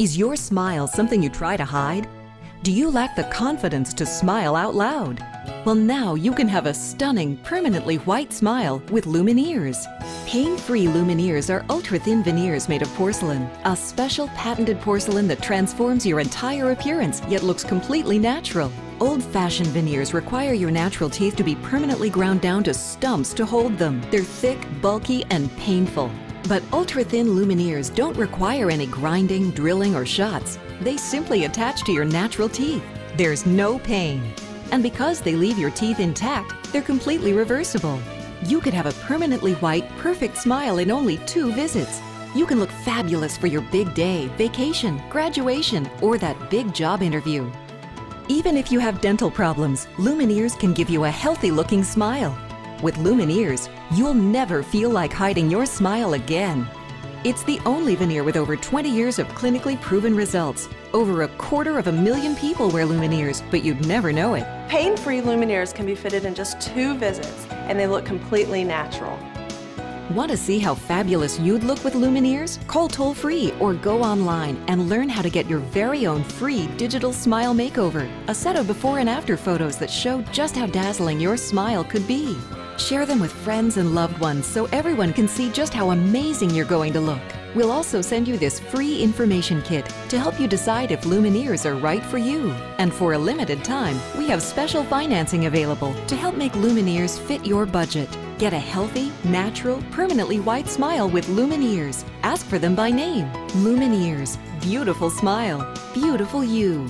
Is your smile something you try to hide? Do you lack the confidence to smile out loud? Well, now you can have a stunning, permanently white smile with Lumineers. Pain-free Lumineers are ultra-thin veneers made of porcelain, a special patented porcelain that transforms your entire appearance yet looks completely natural. Old-fashioned veneers require your natural teeth to be permanently ground down to stumps to hold them. They're thick, bulky, and painful. But ultra-thin Lumineers don't require any grinding, drilling, or shots. They simply attach to your natural teeth. There's no pain. And because they leave your teeth intact, they're completely reversible. You could have a permanently white, perfect smile in only 2 visits. You can look fabulous for your big day, vacation, graduation, or that big job interview. Even if you have dental problems, Lumineers can give you a healthy-looking smile. With Lumineers, you'll never feel like hiding your smile again. It's the only veneer with over 20 years of clinically proven results. Over 250,000 people wear Lumineers, but you'd never know it. Pain-free Lumineers can be fitted in just 2 visits, and they look completely natural. Want to see how fabulous you'd look with Lumineers? Call toll-free or go online and learn how to get your very own free digital smile makeover. A set of before and after photos that show just how dazzling your smile could be. Share them with friends and loved ones so everyone can see just how amazing you're going to look. We'll also send you this free information kit to help you decide if Lumineers are right for you. And for a limited time, we have special financing available to help make Lumineers fit your budget. Get a healthy, natural, permanently white smile with Lumineers. Ask for them by name. Lumineers. Beautiful smile. Beautiful you.